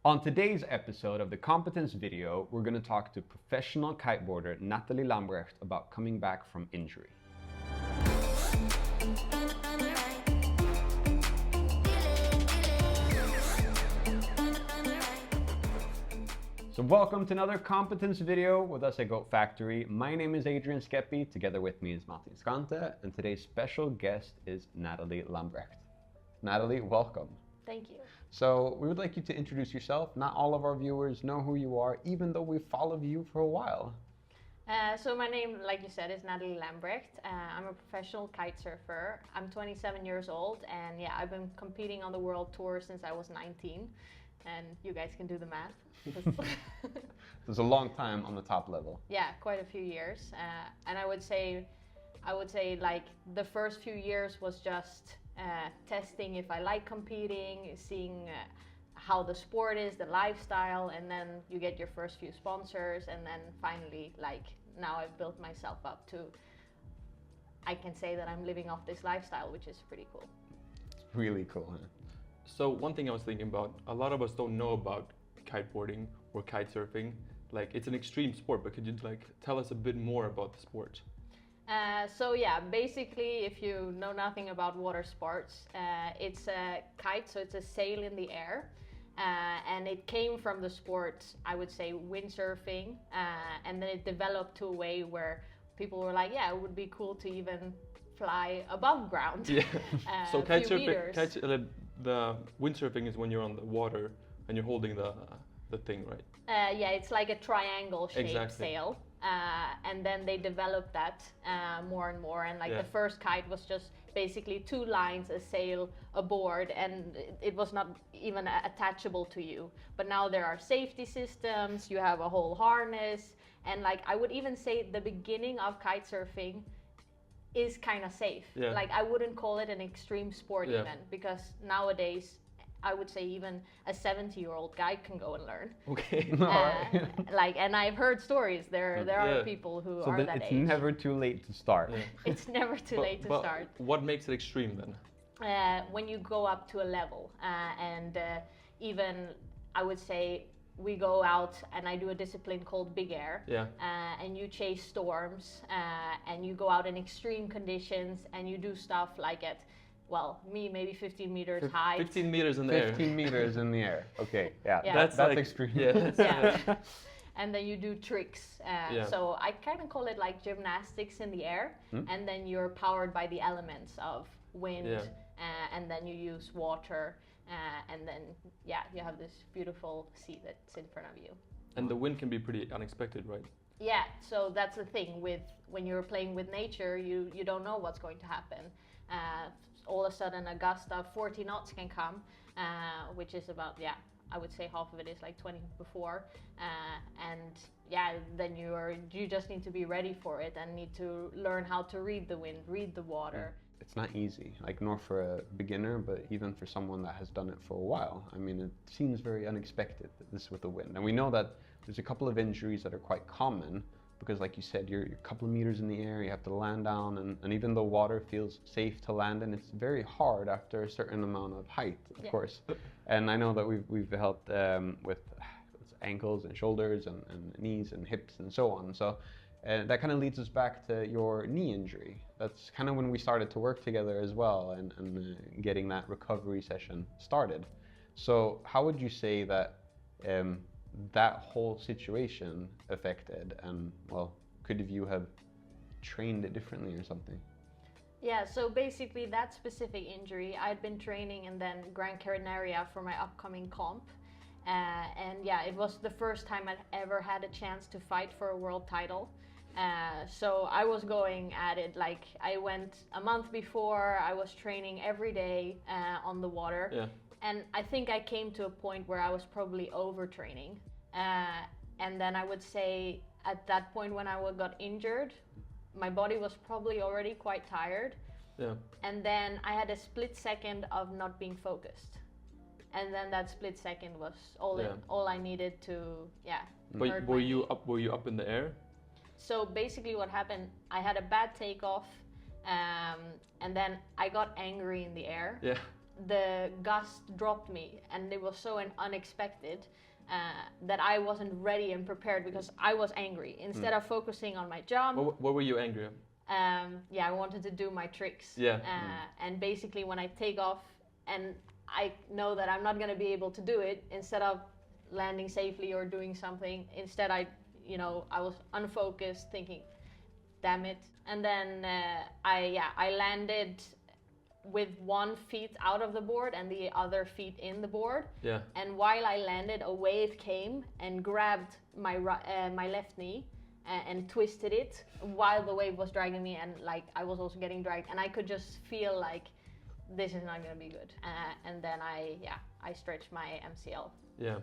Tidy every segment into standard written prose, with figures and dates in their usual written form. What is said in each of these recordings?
On today's episode of the Competence Video, we're going to talk to professional kiteboarder Nathalie Lambrecht about coming back from injury. So welcome to another Competence Video with us at Goat Factory. My name is Adrian Skeppy, together with me is Martin Skante, and today's special guest is Nathalie Lambrecht. Nathalie, welcome. Thank you. So we would like you to introduce yourself. Not all of our viewers know who you are, even though we've followed you for a while. So my name, like you said, is Nathalie Lambrecht. I'm a professional kite surfer. I'm 27 years old, and yeah, I've been competing on the world tour since I was 19. And you guys can do the math. There's a long time on the top level. Yeah, quite a few years. And I would say like the first few years was just testing if I like competing, seeing how the sport is, the lifestyle, and then you get your first few sponsors, and then finally, like now I've built myself up to, I can say that I'm living off this lifestyle, which is pretty cool. It's really cool, huh? So one thing I was thinking about, a lot of us don't know about kiteboarding or kite surfing. Like, it's an extreme sport, but could you tell us a bit more about the sport? So yeah, basically, if you know nothing about water sports, it's a kite, so it's a sail in the air. And it came from the sport, I would say, windsurfing, and then it developed to a way where people were like, yeah, it would be cool to even fly above ground. Yeah. So kite surfing, the windsurfing is when you're on the water and you're holding the thing, right? Yeah, it's like a triangle-shaped exactly. sail. And then they developed that more and more. And the first kite was just basically two lines, a sail, a board, and it was not even attachable to you. But now there are safety systems, you have a whole harness. And I would even say the beginning of kite surfing is kind of safe. Yeah. I wouldn't call it an extreme sport even, because nowadays I would say even a 70-year-old guy can go and learn. Okay. And I've heard stories. There are people who are that age. It's never too late to start. Yeah. It's never too late to start. What makes it extreme then? When you go up to a level, and even I would say we go out and I do a discipline called big air. Yeah. And you chase storms, and you go out in extreme conditions, and you do stuff like at, well, me maybe 15 meters high. 15 meters in the air. 15 meters in the air. Okay, yeah. That's extreme. Yeah. Yeah. And then you do tricks. Yeah. So I kind of call it like gymnastics in the air. And then you're powered by the elements of wind, and then you use water. And then, you have this beautiful sea that's in front of you. And the wind can be pretty unexpected, right? Yeah, so that's the thing with when you're playing with nature, you don't know what's going to happen. All of a sudden a gust of 40 knots can come, which is about, I would say half of it is like 20 before. Then you just need to be ready for it and need to learn how to read the wind, read the water. It's not easy, nor for a beginner, but even for someone that has done it for a while. I mean, it seems very unexpected, this with the wind. And we know that there's a couple of injuries that are quite common because, like you said, you're a couple of meters in the air, you have to land down, and even though water feels safe to land in, it's very hard after a certain amount of height, of course. And I know that we've helped with ankles and shoulders and knees and hips and so on. So that kind of leads us back to your knee injury. That's kind of when we started to work together as well and getting that recovery session started. So how would you say that that whole situation affected, and well, could you have trained it differently or something? Yeah, so basically that specific injury, I'd been training in then Gran Canaria for my upcoming comp. It was the first time I'd ever had a chance to fight for a world title. So I was going at it I went a month before, I was training every day on the water. Yeah. And I think I came to a point where I was probably overtraining. And then I would say at that point when I got injured, my body was probably already quite tired. Yeah. And then I had a split second of not being focused. And then that split second was all I needed to, But were you up in the air? So basically what happened, I had a bad takeoff, and then I got angry in the air. Yeah. the gust dropped me, and it was so unexpected that I wasn't ready and prepared because I was angry. Instead of focusing on my jump, What were you angry at? I wanted to do my tricks. Yeah. And basically, when I take off and I know that I'm not going to be able to do it, instead of landing safely or doing something, instead I was unfocused, thinking, damn it. And then I landed with 1 foot out of the board and the other feet in the board. Yeah. And while I landed, a wave came and grabbed my left knee and twisted it while the wave was dragging me, and like I was also getting dragged, and I could just feel like this is not gonna be good. And then I stretched my MCL. Yeah.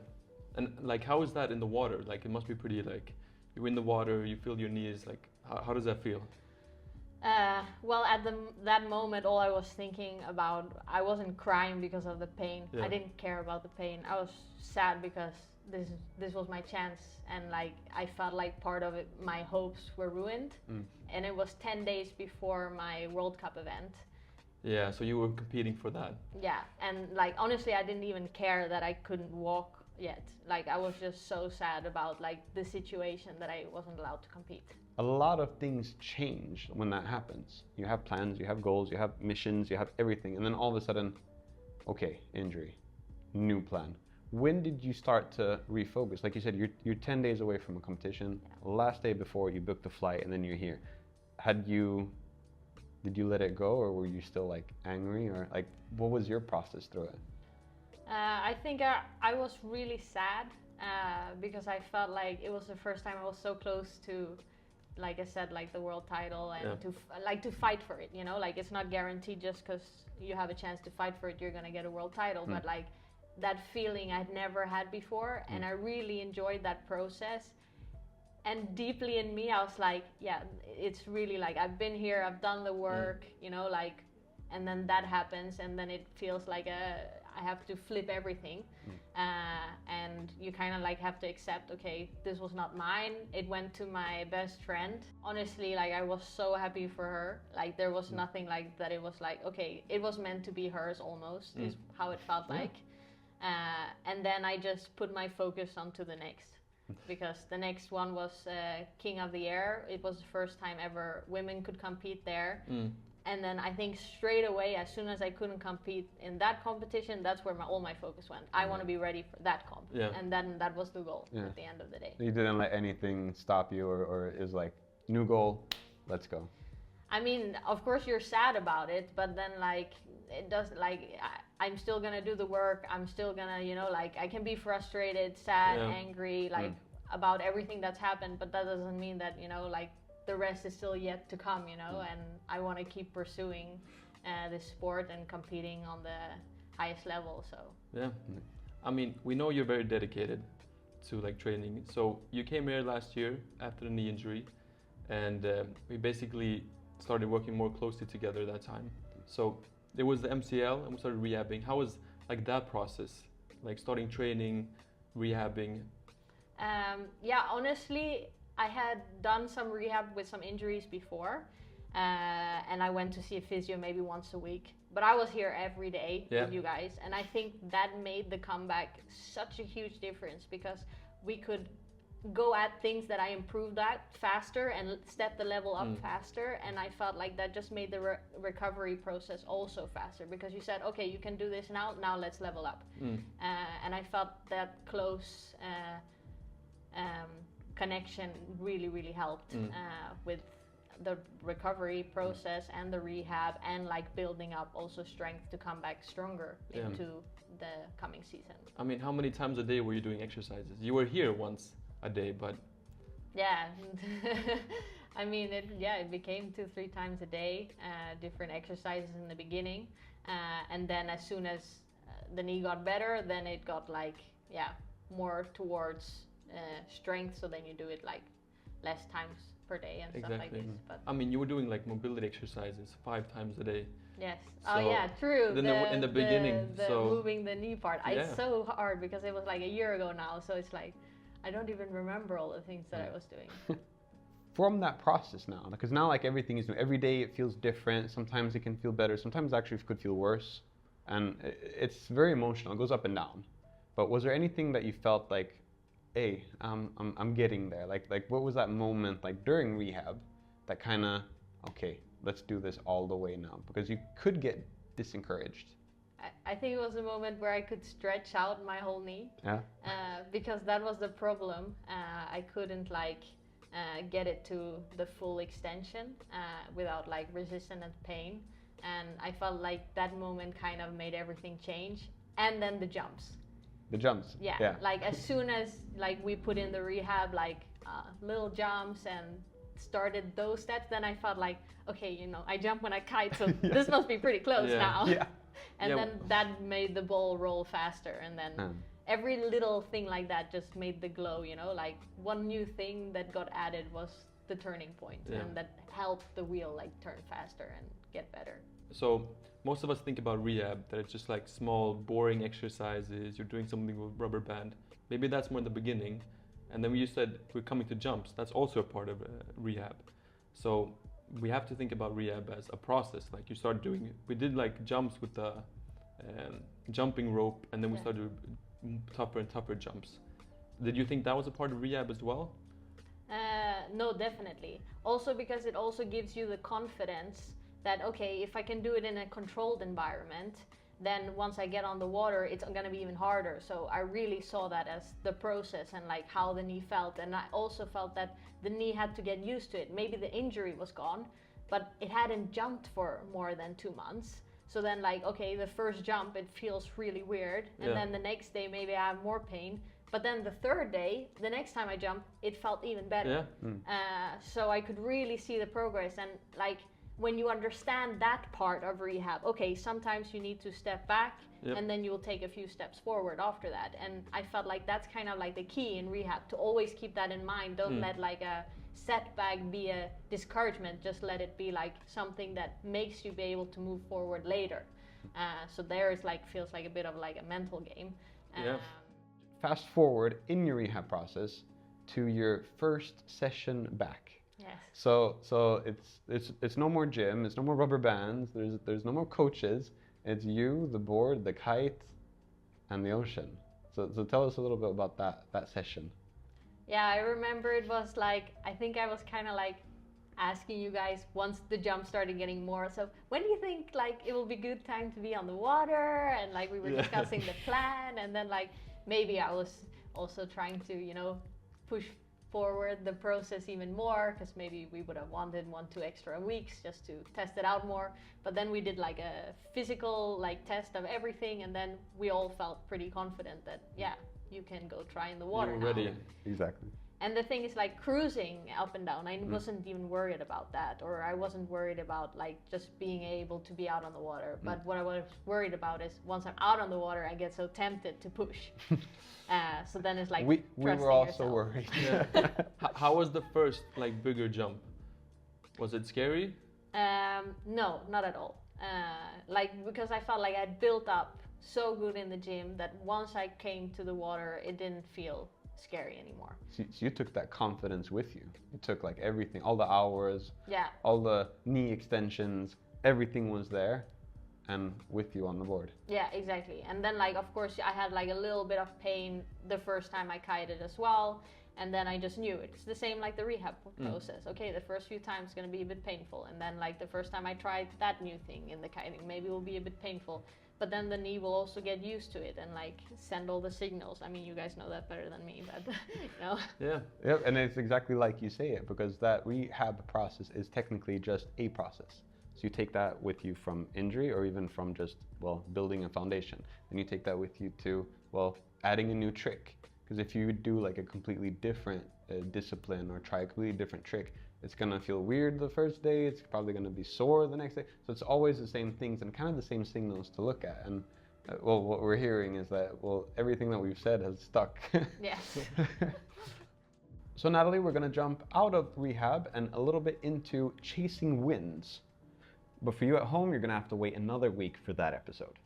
And like, how is that in the water? Like, it must be pretty, like, you're in the water, you feel your knees, like, how does that feel? Well, at that moment, all I was thinking about, I wasn't crying because of the pain. Yeah. I didn't care about the pain. I was sad because this was my chance, and like I felt like part of it, my hopes were ruined. And it was 10 days before my World Cup event. Yeah, so you were competing for that. Yeah, and like honestly, I didn't even care that I couldn't walk yet. Like I was just so sad about like the situation that I wasn't allowed to compete. A lot of things change when that happens. You have plans, you have goals, you have missions, you have everything, and then all of a sudden, okay, injury, new plan. When did you start to refocus? Like you said, you're 10 days away from a competition. Yeah. Last day before you booked the flight, and then you're here. Did you let it go, or were you still like angry, or like what was your process through it? I think I was really sad because I felt like it was the first time I was so close to, like I said, like the world title, and to fight for it. You know, like it's not guaranteed just because you have a chance to fight for it, you're gonna get a world title. But like that feeling I'd never had before, and I really enjoyed that process. And deeply in me, I was like, yeah, it's really like I've been here, I've done the work, you know, like, and then that happens, and then it feels like I have to flip everything, and you kind of like have to accept, okay, this was not mine. It went to my best friend. Honestly, like I was so happy for her. Like there was nothing like that. It was like, okay, it was meant to be hers almost, is how it felt like. And then I just put my focus onto the next. Because the next one was King of the Air. It was the first time ever women could compete there. And then I think straight away, as soon as I couldn't compete in that competition, that's where all my focus went. I want to be ready for that comp. Yeah. And then that was the goal at the end of the day. You didn't let anything stop you, or is like, new goal, let's go. I mean, of course you're sad about it, but then like, it doesn't, like, I'm still gonna do the work. I'm still gonna, you know, like I can be frustrated, sad, angry, like about everything that's happened, but that doesn't mean that, you know, like the rest is still yet to come, you know, and I want to keep pursuing this sport and competing on the highest level. So yeah, I mean, we know you're very dedicated to like training. So you came here last year after the knee injury, and we basically started working more closely together that time. So there was the MCL, and we started rehabbing. How was like that process, like starting training, rehabbing? Yeah, honestly, I had done some rehab with some injuries before, and I went to see a physio maybe once a week. But I was here every day with you guys, and I think that made the comeback such a huge difference, because we could go at things that I improved at faster and step the level up faster, and I felt like that just made the recovery process also faster, because you said, okay, you can do this now let's level up. And I felt that close connection really helped with the recovery process and the rehab, and like building up also strength to come back stronger into the coming season. I mean, how many times a day were you doing exercises? You were here once a day, but yeah. I mean, it became 2-3 times a day, different exercises in the beginning, and then as soon as the knee got better, then it got like more towards strength, so then you do it like less times per day and stuff like this. But I mean, you were doing like mobility exercises 5 times a day. Yes. So oh yeah, true. In the beginning, the so moving the knee part, it's so hard because it was like a year ago now, so it's like I don't even remember all the things that I was doing. From that process now, because now like everything is new. Every day it feels different. Sometimes it can feel better. Sometimes actually it could feel worse. And it's very emotional. It goes up and down. But was there anything that you felt like, hey, I'm getting there? Like what was that moment like during rehab that kind of, okay, let's do this all the way now? Because you could get disencouraged. I think it was a moment where I could stretch out my whole knee. Yeah. Because that was the problem. I couldn't like get it to the full extension without like resistance and pain. And I felt like that moment kind of made everything change. And then the jumps. The jumps. Yeah. Like as soon as like we put in the rehab, like little jumps and started those steps, then I felt like, okay, you know, I jump when I kite, so this must be pretty close now. Yeah. And then that made the ball roll faster, and then every little thing like that just made the glow, you know, like one new thing that got added was the turning point, and that helped the wheel like turn faster and get better. So most of us think about rehab, that it's just like small, boring exercises, you're doing something with rubber band. Maybe that's more in the beginning. And then when you said we're coming to jumps, that's also a part of rehab. So we have to think about rehab as a process. Like you start doing, we did like jumps with the jumping rope, and then we started tougher and tougher jumps. Did you think that was a part of rehab as well? No, definitely. Also because it also gives you the confidence that, okay, if I can do it in a controlled environment, then once I get on the water, it's going to be even harder. So I really saw that as the process and like how the knee felt. And I also felt that the knee had to get used to it. Maybe the injury was gone, but it hadn't jumped for more than 2 months. So then like, okay, the first jump, it feels really weird. And then the next day, maybe I have more pain. But then the third day, the next time I jumped, it felt even better. So I could really see the progress. And like, when you understand that part of rehab, okay, sometimes you need to step back and then you'll take a few steps forward after that. And I felt like that's kind of like the key in rehab, to always keep that in mind. Don't let like a setback be a discouragement, just let it be like something that makes you be able to move forward later. So there is like, feels like a bit of like a mental game. Fast forward in your rehab process to your first session back. Yes. So it's no more gym, it's no more rubber bands, there's no more coaches. It's you, the board, the kite, and the ocean. So tell us a little bit about that session. Yeah, I remember it was like, I think I was kind of like asking you guys once the jump started getting more. So when do you think like it will be good time to be on the water? And like we were discussing the plan, and then like maybe I was also trying to, you know, push forward the process even more, because maybe we would have wanted 1-2 extra weeks just to test it out more. But then we did like a physical like test of everything, and then we all felt pretty confident that you can go try in the water now. Ready. Exactly. And the thing is like cruising up and down, I wasn't even worried about that, or I wasn't worried about like just being able to be out on the water. But what I was worried about is once I'm out on the water, I get so tempted to push. So then it's like we were also yourself. worried. How was the first like bigger jump? Was it scary? No, not at all. Like, because I felt like I'd built up so good in the gym that once I came to the water, it didn't feel scary anymore. So you took that confidence with you. You took like everything, all the hours, Yeah. all the knee extensions, everything was there and with you on the board. Yeah, exactly. And then like, of course, I had like a little bit of pain the first time I kited as well. And then I just knew it. It's the same like the rehab process. Okay, the first few times it's going to be a bit painful. And then like the first time I tried that new thing in the kiting, maybe it will be a bit painful. But then the knee will also get used to it and like send all the signals. I mean, you guys know that better than me, but you know. Yeah. Yeah, and it's exactly like you say it, because that rehab process is technically just a process. So you take that with you from injury, or even from just, well, building a foundation. And you take that with you to, well, adding a new trick. Because if you do like a completely different discipline, or try a completely different trick, it's gonna feel weird the first day, it's probably gonna be sore the next day. So it's always the same things and kind of the same signals to look at. And well, what we're hearing is that, well, everything that we've said has stuck. Yes. So Nathalie, we're gonna jump out of rehab and a little bit into chasing wins. But for you at home, you're gonna have to wait another week for that episode.